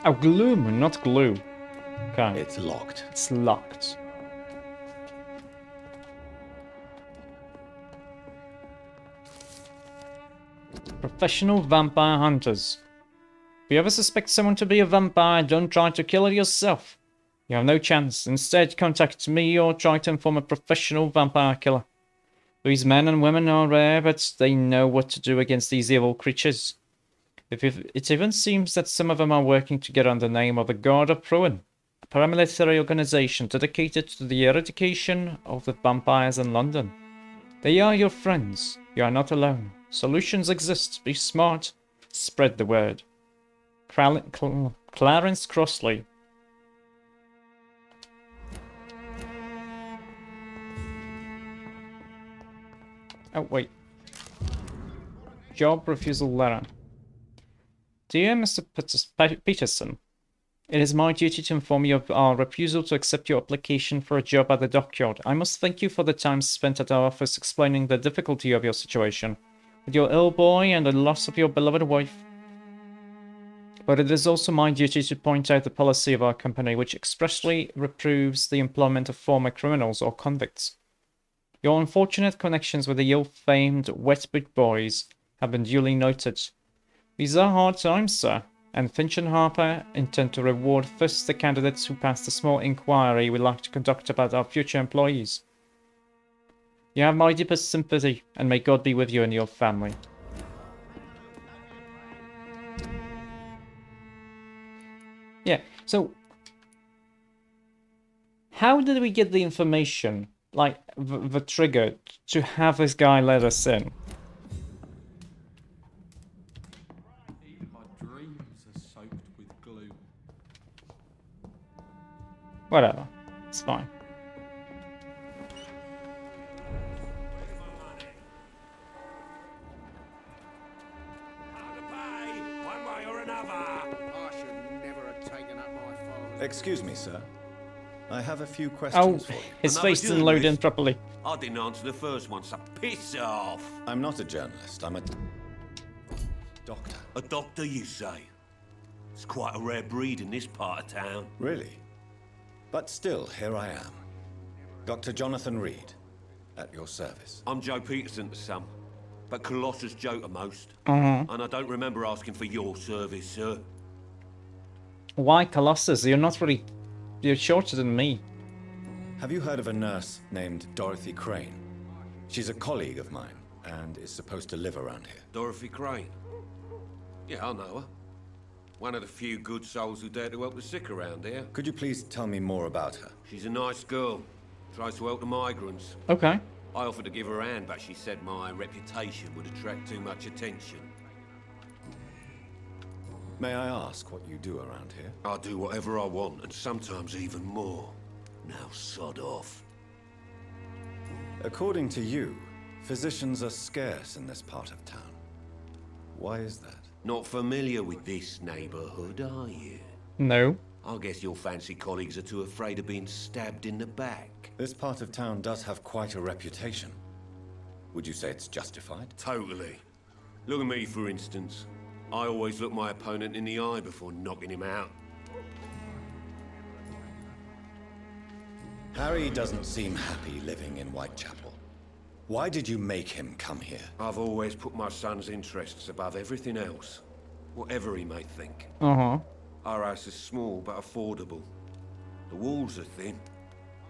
Oh, gloom, not glue. Okay. It's locked. It's locked. Professional vampire hunters. If you ever suspect someone to be a vampire, don't try to kill it yourself. You have no chance. Instead, contact me or try to inform a professional vampire killer. These men and women are rare, but they know what to do against these evil creatures. It even seems that some of them are working together under the name of the Guard of Ruin, a paramilitary organization dedicated to the eradication of the vampires in London. They are your friends. You are not alone. Solutions exist. Be smart. Spread the word. Clarence Crossley. Oh, wait. Job refusal letter. Dear Mr. Peterson, it is my duty to inform you of our refusal to accept your application for a job at the dockyard. I must thank you for the time spent at our office explaining the difficulty of your situation, with your ill boy and the loss of your beloved wife. But it is also my duty to point out the policy of our company, which expressly reproves the employment of former criminals or convicts. Your unfortunate connections with the ill-famed Westbrook boys have been duly noted. These are hard times, sir, and Finch and Harper intend to reward first the candidates who pass the small inquiry we like to conduct about our future employees. You have my deepest sympathy, and may God be with you and your family. Yeah, so how did we get the information, like the trigger, to have this guy let us in? My dreams are soaked with gloom. Whatever, it's fine. Excuse me, sir. I have a few questions for you. His Another face didn't load in journalist? properly. I didn't answer the first one, so piss off. I'm not a journalist. I'm a doctor. A doctor, you say? It's quite a rare breed in this part of town. Really? But still, here I am. Dr. Jonathan Reed, at your service. I'm Joe Peterson to some, but Colossus Joe to most. Mm-hmm. And I don't remember asking for your service, sir. Why Colossus? You're not really... You're shorter than me. Have you heard of a nurse named Dorothy Crane? She's a colleague of mine, and is supposed to live around here. Dorothy Crane? Yeah, I know her. One of the few good souls who dare to help the sick around here. Could you please tell me more about her? She's a nice girl. Tries to help the migrants. Okay. I offered to give her a hand, but she said my reputation would attract too much attention. May I ask what you do around here? I do whatever I want, and sometimes even more. Now sod off. According to you, physicians are scarce in this part of town. Why is that? Not familiar with this neighborhood, are you? No. I guess your fancy colleagues are too afraid of being stabbed in the back. This part of town does have quite a reputation. Would you say it's justified? Totally. Look at me, for instance. I always look my opponent in the eye before knocking him out. Harry doesn't seem happy living in Whitechapel. Why did you make him come here? I've always put my son's interests above everything else, whatever he may think. Uh-huh. Our house is small but affordable. The walls are thin,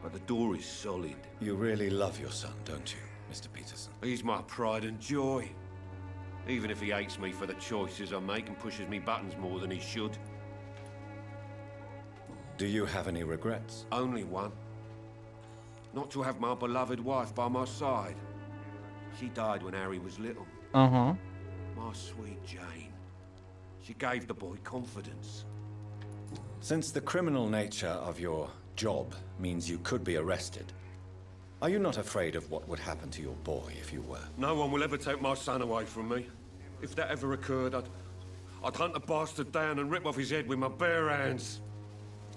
but the door is solid. You really love your son, don't you, Mr. Peterson? He's my pride and joy. Even if he hates me for the choices I make and pushes me buttons more than he should. Do you have any regrets? Only one. Not to have my beloved wife by my side. She died when Harry was little. Uh-huh. My sweet Jane. She gave the boy confidence. Since the criminal nature of your job means you could be arrested, are you not afraid of what would happen to your boy if you were? No one will ever take my son away from me. If that ever occurred, I'd hunt the bastard down and rip off his head with my bare hands.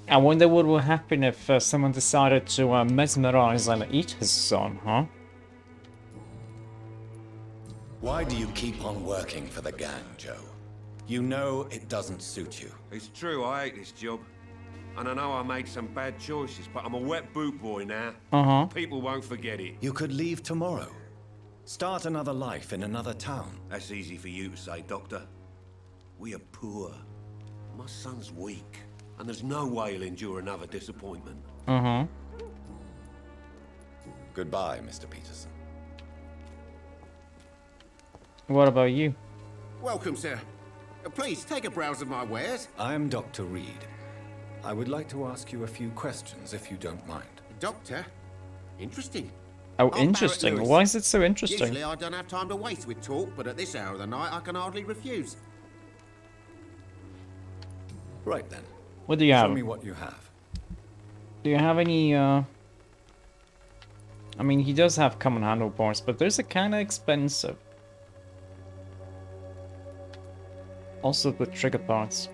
I wonder what will happen if someone decided to mesmerize and eat his son, huh? Why do you keep on working for the gang, Joe? You know it doesn't suit you. It's true, I hate this job. And I know I made some bad choices, but I'm a wet boot boy now. Uh-huh. People won't forget it. You could leave tomorrow. Start another life in another town. That's easy for you to say, Doctor. We are poor. My son's weak, and there's no way he'll endure another disappointment. Uh-huh. Goodbye, Mr. Peterson. What about you? Welcome, sir. Please, take a browse of my wares. I'm Dr. Reed. I would like to ask you a few questions, if you don't mind. Doctor? Interesting. Oh, I'm Barrett interesting. Lewis. Why is it so interesting? Usually I don't have time to waste with talk, but at this hour of the night I can hardly refuse. Right then. What do you Show have? me what you have. Do you have any, I mean, he does have common handlebars, but those are kind of expensive. Also the trigger parts.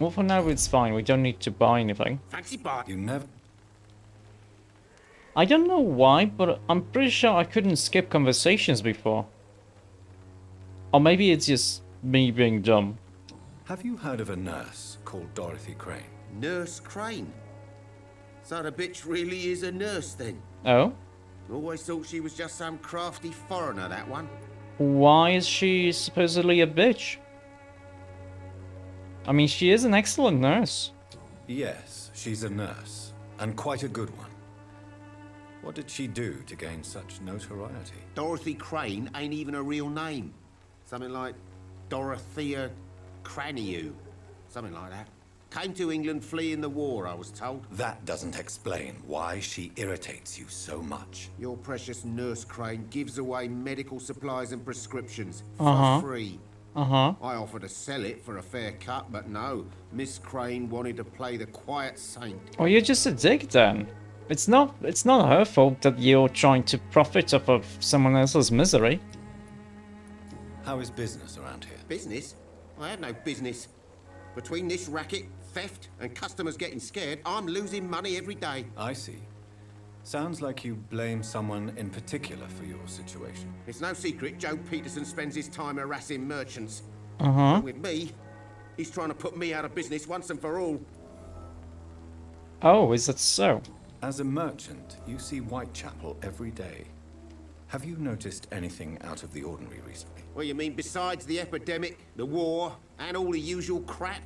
Well, for now it's fine. We don't need to buy anything. Fancy bar. You never... I don't know why, but I'm pretty sure I couldn't skip conversations before. Or maybe it's just me being dumb. Have you heard of a nurse called Dorothy Crane? Nurse Crane. So the bitch really is a nurse then? Oh? Always thought she was just some crafty foreigner, that one. Why is she supposedly a bitch? I mean, she is an excellent nurse. Yes, she's a nurse, and quite a good one. What did she do to gain such notoriety? Dorothy Crane ain't even a real name. Something like Dorothea Craniu. Something like that. Came to England fleeing the war, I was told. That doesn't explain why she irritates you so much. Your precious Nurse Crane gives away medical supplies and prescriptions Uh-huh. for free. Uh-huh. I offered to sell it for a fair cut, but no. Miss Crane wanted to play the quiet saint. Oh, you're just a dick then. It's not her fault that you're trying to profit off of someone else's misery. How is business around here? Business? I have no business. Between this racket, theft, and customers getting scared, I'm losing money every day. I see. Sounds like you blame someone in particular for your situation. It's no secret Joe Peterson spends his time harassing merchants. Uh-huh. But with me, he's trying to put me out of business once and for all. Oh, is that so? As a merchant, you see Whitechapel every day. Have you noticed anything out of the ordinary recently? What you mean besides the epidemic, the war, and all the usual crap?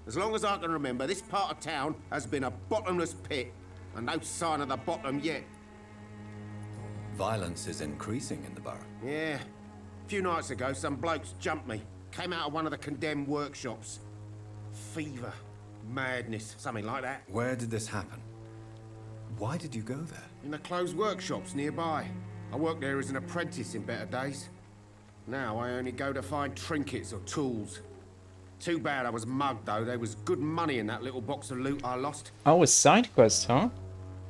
As long as I can remember, this part of town has been a bottomless pit, and no sign of the bottom yet. Violence is increasing in the borough. Yeah. A few nights ago, some blokes jumped me. Came out of one of the condemned workshops. Fever, madness, something like that. Where did this happen? Why did you go there? In the closed workshops nearby. I worked there as an apprentice in better days. Now I only go to find trinkets or tools. Too bad I was mugged, though. There was good money in that little box of loot I lost. Oh, a side quest, huh?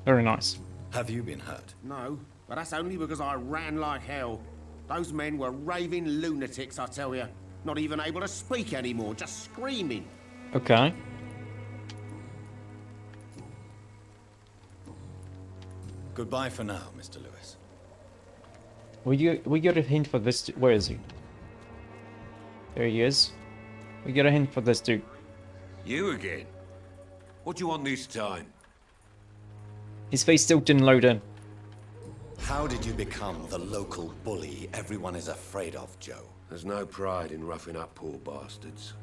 Very nice. Have you been hurt? No, but that's only because I ran like hell. Those men were raving lunatics, I tell you. Not even able to speak anymore, just screaming. Okay. Goodbye for now, Mr. Lewis. We got a hint for this. Where is he? There he is. We got a hint for this dude. You again? What do you want this time? His face still didn't load in. How did you become the local bully everyone is afraid of, Joe? There's no pride in roughing up poor bastards.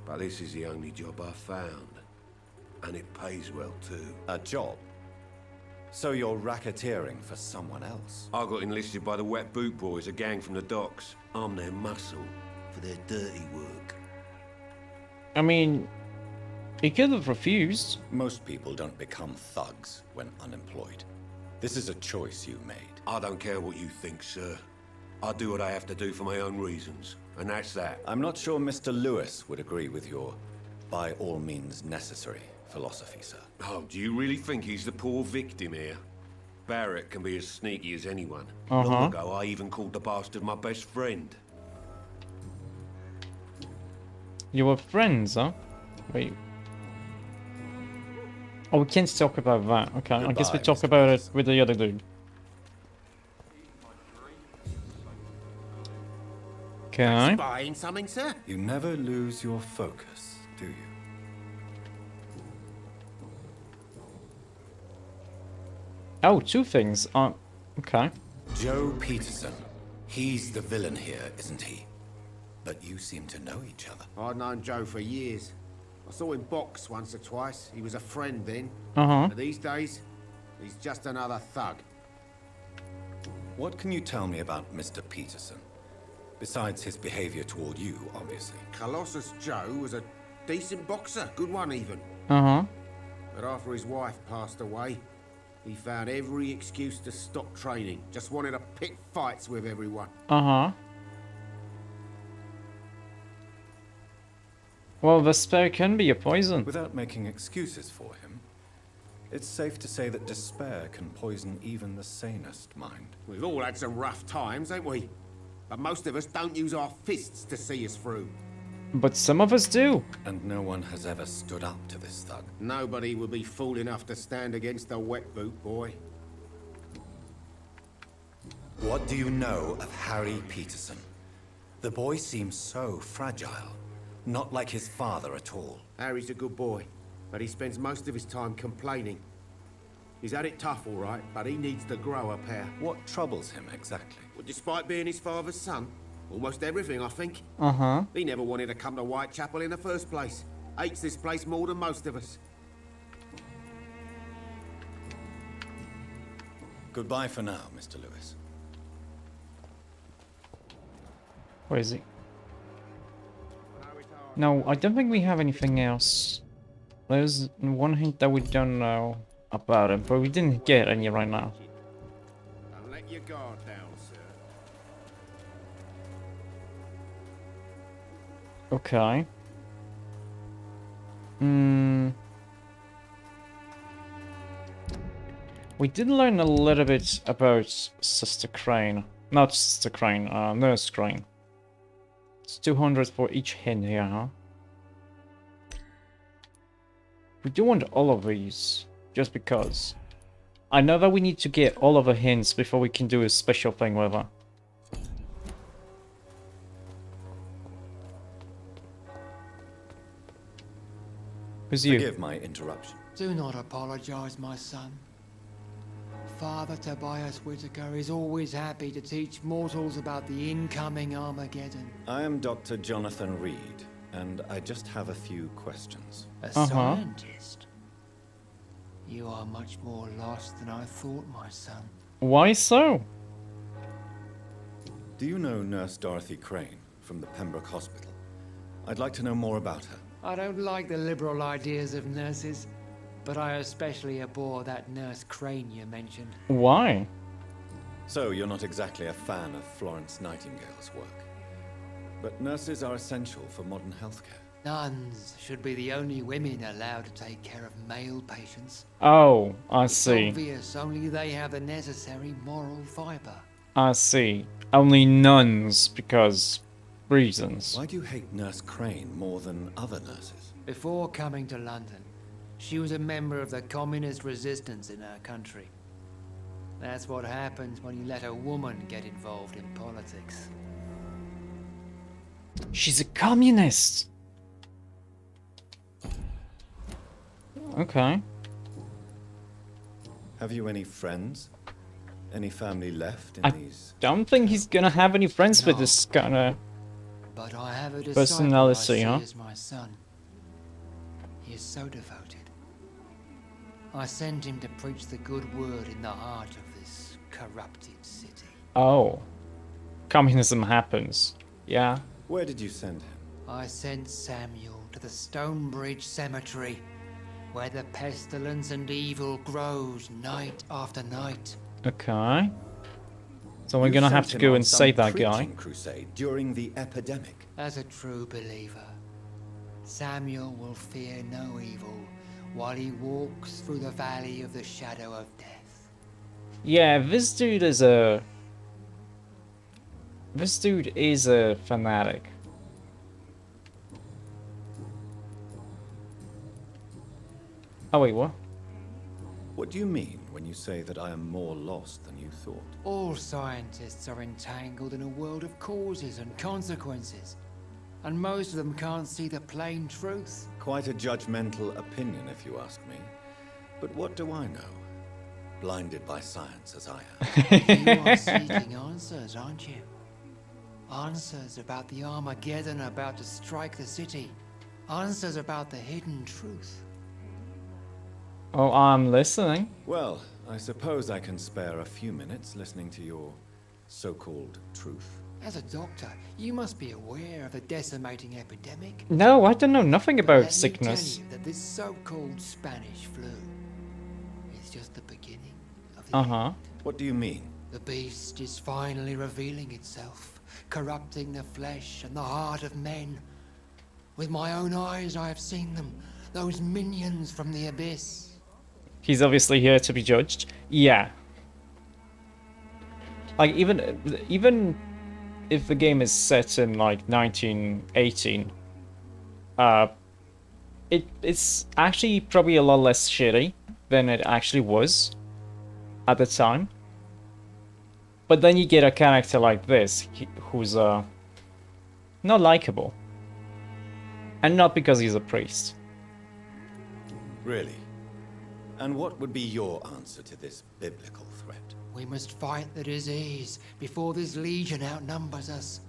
But this is the only job I've found. And it pays well, too. A job? So you're racketeering for someone else? I got enlisted by the Wet Boot Boys, a gang from the docks. I'm their muscle for their dirty work. I mean, he could have refused. Most people don't become thugs when unemployed. This is a choice you made. I don't care what you think, sir. I do what I have to do for my own reasons, and that's that. I'm not sure Mr. Lewis would agree with your by all means necessary philosophy, sir. Oh, do you really think he's the poor victim here? Barrett can be as sneaky as anyone. Uh-huh. Long ago, I even called the bastard my best friend. You were friends, huh? Wait. Oh, we can't talk about that. Okay, I guess we Goodbye, talk Mr. about it Peterson. with the other dude. Okay. Spying something, sir? You never lose your focus, do you? Oh, two things. Okay. Joe Peterson. He's the villain here, isn't he? But you seem to know each other. I'd known Joe for years. I saw him box once or twice. He was a friend then. Uh-huh. But these days, he's just another thug. What can you tell me about Mr. Peterson? Besides his behavior toward you, obviously. Colossus Joe was a decent boxer, good one even. Uh-huh. But after his wife passed away, he found every excuse to stop training. Just wanted to pick fights with everyone. Uh-huh. Well, despair can be a poison. Without making excuses for him, it's safe to say that despair can poison even the sanest mind. We've all had some rough times, ain't we? But most of us don't use our fists to see us through. But some of us do. And no one has ever stood up to this thug. Nobody would be fool enough to stand against the wet boot boy. What do you know of Harry Peterson? The boy seems so fragile. Not like his father at all. Harry's a good boy, but he spends most of his time complaining. He's had it tough, all right, but he needs to grow a pair. What troubles him exactly? Well, despite being his father's son, almost everything, I think. Uh-huh. He never wanted to come to Whitechapel in the first place. Hates this place more than most of us. Goodbye for now, Mr. Lewis. Where is he? No, I don't think we have anything else. There's one hint that we don't know about it, but we didn't get any right now. Don't let your guard down, sir. Okay. We did learn a little bit about Sister Crane. Not Sister Crane, Nurse Crane. It's 200 for each hint here, huh? We do want all of these, just because. I know that we need to get all of the hints before we can do a special thing with her. Who's you? Forgive my interruption. Do not apologize, my son. Father Tobias Whitaker is always happy to teach mortals about the incoming Armageddon. I am Dr. Jonathan Reed, and I just have a few questions. A scientist? You are much more lost than I thought, my son. Why so? Do you know Nurse Dorothy Crane from the Pembroke Hospital? I'd like to know more about her. I don't like the liberal ideas of nurses, but I especially abhor that Nurse Crane you mentioned. Why? So, you're not exactly a fan of Florence Nightingale's work. But nurses are essential for modern healthcare. Nuns should be the only women allowed to take care of male patients. Oh, I It's see. obvious only they have the necessary moral fiber. I see. Only nuns, because reasons. Why do you hate Nurse Crane more than other nurses? Before coming to London, she was a member of the communist resistance in her country. That's what happens when you let a woman get involved in politics. She's a communist! Okay. Have you any friends? Any family left in I these? don't think he's gonna have any friends with No. this kind of... But I have a disciple Personality, I see huh? as my son. He is so devoted. I sent him to preach the good word in the heart of this corrupted city. Oh. Communism happens. Yeah. Where did you send him? I sent Samuel to the Stonebridge Cemetery, where the pestilence and evil grows night after night. Okay. So we're You gonna sent have to him go on and some save that guy. preaching crusade during the epidemic. As a true believer, Samuel will fear no evil while he walks through the valley of the shadow of death. Yeah, this dude is a... This dude is a fanatic. Oh wait, what? What do you mean when you say that I am more lost than you thought? All scientists are entangled in a world of causes and consequences, and most of them can't see the plain truth. Quite a judgmental opinion, if you ask me. But what do I know? Blinded by science as I am. You are seeking answers, aren't you? Answers about the Armageddon about to strike the city. Answers about the hidden truth. Oh, I'm listening. Well, I suppose I can spare a few minutes listening to your so-called truth. As a doctor, you must be aware of the decimating epidemic. No, I don't know nothing But about let sickness. me tell you that this so-called Spanish flu is just the beginning of the Uh-huh. What do you mean? The beast is finally revealing itself, corrupting the flesh and the heart of men. With my own eyes I have seen them, those minions from the abyss. He's obviously here to be judged. Yeah. Like, even if the game is set in, like, 1918, it's actually probably a lot less shitty than it actually was at the time. But then you get a character like this, who's, not likable. And not because he's a priest. Really? And what would be your answer to this biblical threat? We must fight the disease before this legion outnumbers us.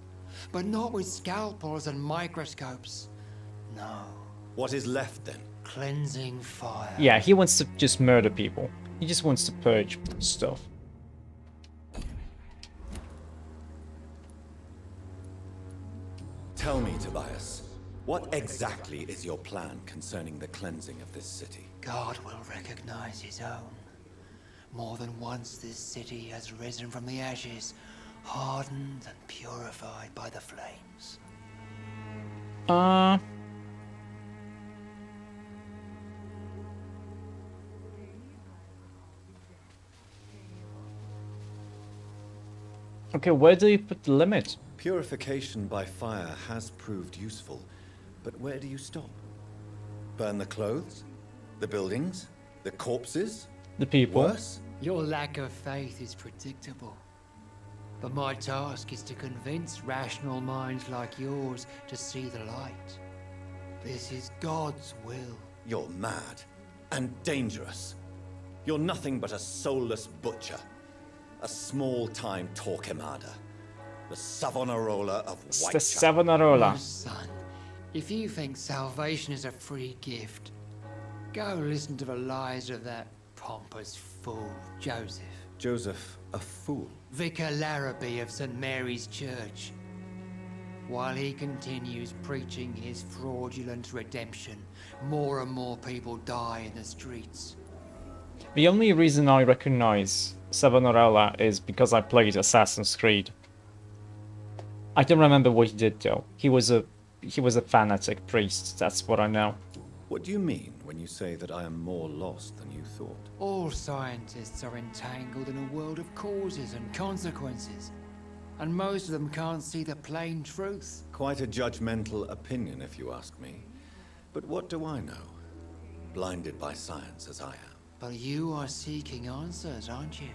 But not with scalpels and microscopes. No. What is left then? Cleansing fire. Yeah, he wants to just murder people. He just wants to purge stuff. Tell me, Tobias, what exactly is your plan concerning the cleansing of this city? God will recognize his own. More than once this city has risen from the ashes, hardened and purified by the flames. Okay, where do you put the limit? Purification by fire has proved useful, but where do you stop? Burn the clothes? The buildings? The corpses? The people? Worse? Your lack of faith is predictable. But my task is to convince rational minds like yours to see the light. This is God's will. You're mad and dangerous. You're nothing but a soulless butcher. A small-time Torquemada. The Savonarola of It's the Whitechapel. Savonarola. Oh, son, if you think salvation is a free gift, go listen to the lies of that pompous fool, Joseph. Joseph, a fool. Vicar Larrabee of St. Mary's Church. While he continues preaching his fraudulent redemption, more and more people die in the streets. The only reason I recognize Savonarola is because I played Assassin's Creed. I don't remember what he did though. He was a fanatic priest, that's what I know. What do you mean when you say that I am more lost than you thought? All scientists are entangled in a world of causes and consequences, and most of them can't see the plain truth. Quite a judgmental opinion, if you ask me. But what do I know? Blinded by science as I am. But you are seeking answers, aren't you?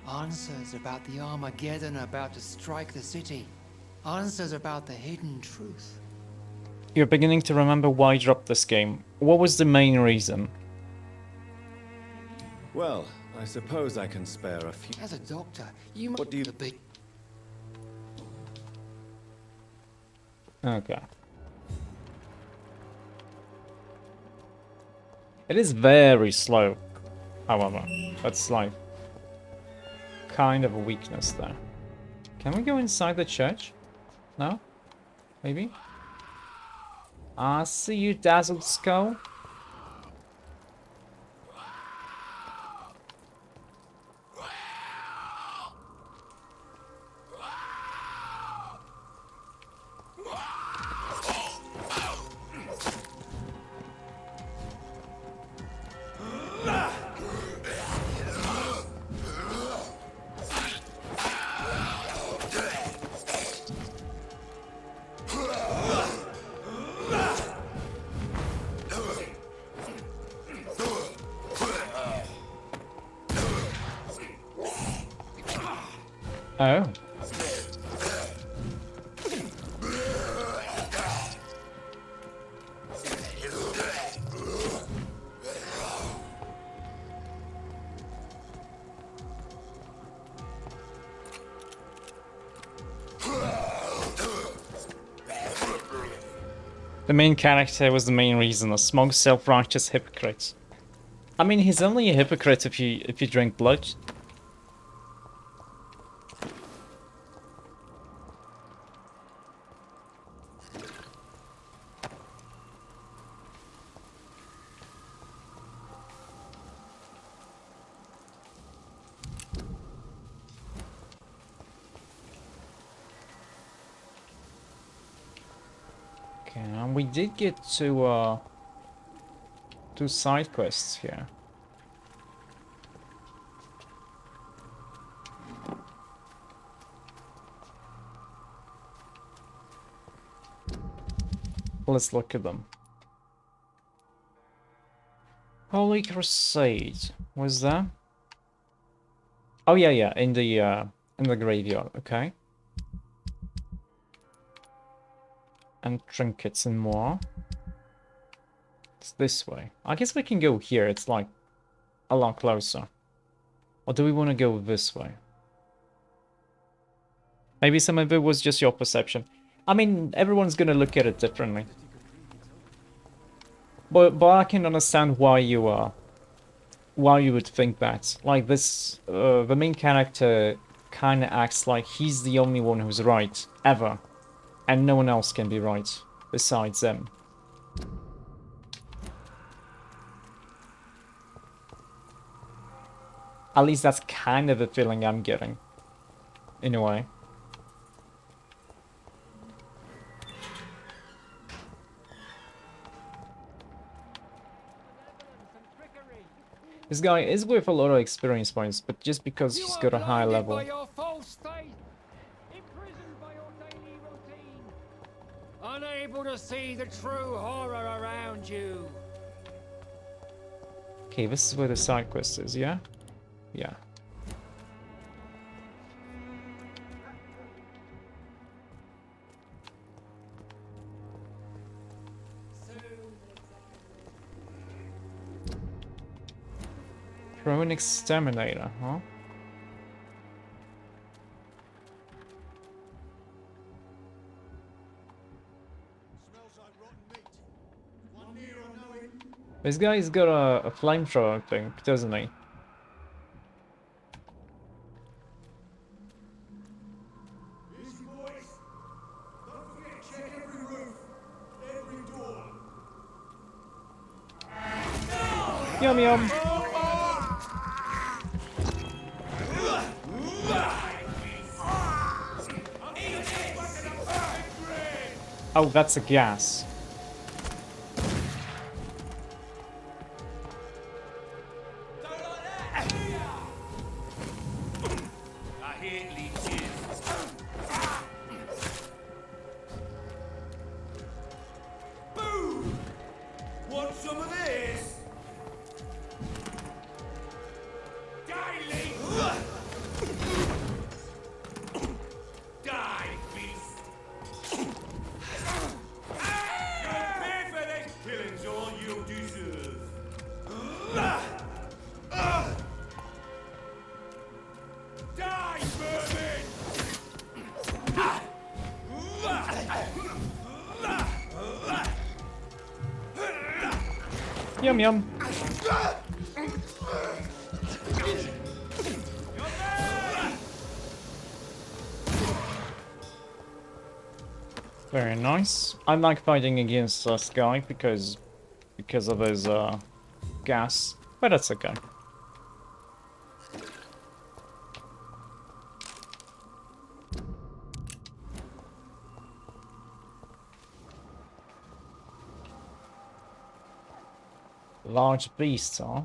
Answers about the Armageddon about to strike the city. Answers about the hidden truth. You're beginning to remember why I dropped this game. What was the main reason? Well, I suppose I can spare a few... As a doctor, you must What do you- be. Okay. It is very slow, however. That's like kind of a weakness there. Can we go inside the church? No? Maybe? I see you, Dazzled Skull. Oh. The main character was the main reason, a smug, self-righteous hypocrite. I mean, he's only a hypocrite if you drink blood. Okay, and we did get to two side quests here. Let's look at them. Holy Crusade. Was that? Oh yeah, in the graveyard, okay. And trinkets and more. It's this way. I guess we can go here, it's like a lot closer. Or do we want to go this way? Maybe some of it was just your perception. I mean, everyone's gonna look at it differently. But I can understand why you would think that. Like this, the main character kind of acts like he's the only one who's right, ever. And no one else can be right, besides them. At least that's kind of the feeling I'm getting. In a way. This guy is worth a lot of experience points, but just because he's got a high level. By your false faith, imprisoned by your daily routine, unable to see the true horror around you. Okay, this is where the side quest is, yeah? Yeah. Drone exterminator, huh? This guy's got a flamethrower, I think, doesn't he? Yum yum! Oh, that's a gas. Yum yum. Very nice. I like fighting against this guy because of his gas, but that's okay. Large beasts, huh?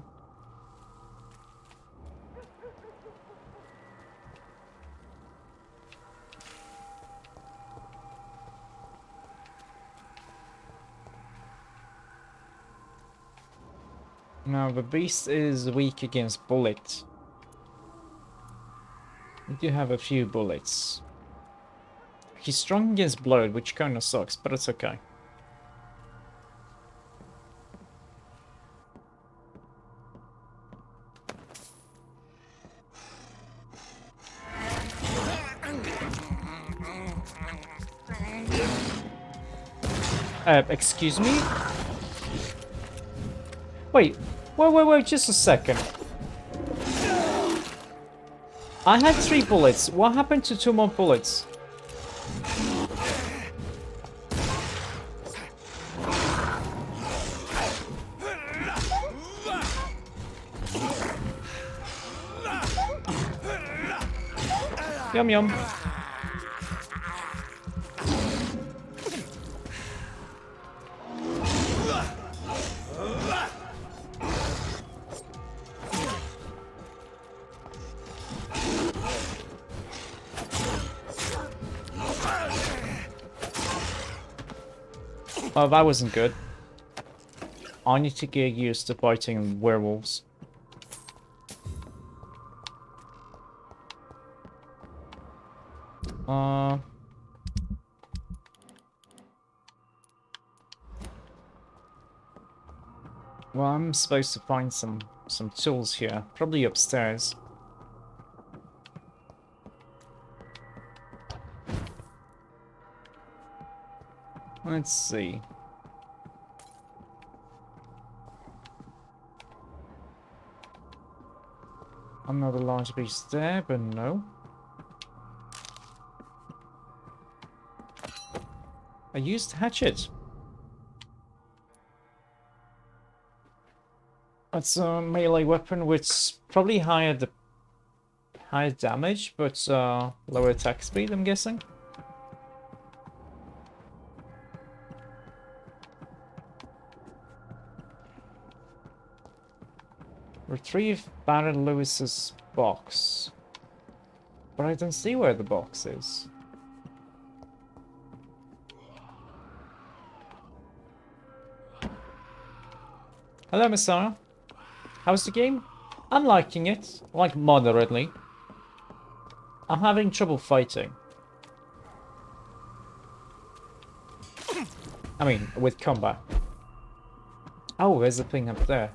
Now the beast is weak against bullets. We do have a few bullets. He's strong against blood, which kind of sucks, but it's okay. Excuse me? Wait, just a second. I had 3 bullets. What happened to 2 more bullets? Yum yum. Oh, that wasn't good. I need to get used to fighting werewolves. Well, I'm supposed to find some tools here, probably upstairs. Let's see. Another large piece there, but no. I used hatchet. That's a melee weapon with probably higher damage, but lower attack speed, I'm guessing. Retrieve Baron Lewis's box. But I don't see where the box is. Hello, Messiah. How's the game? I'm liking it, like moderately. I'm having trouble fighting. I mean, with combat. Oh, there's a thing up there.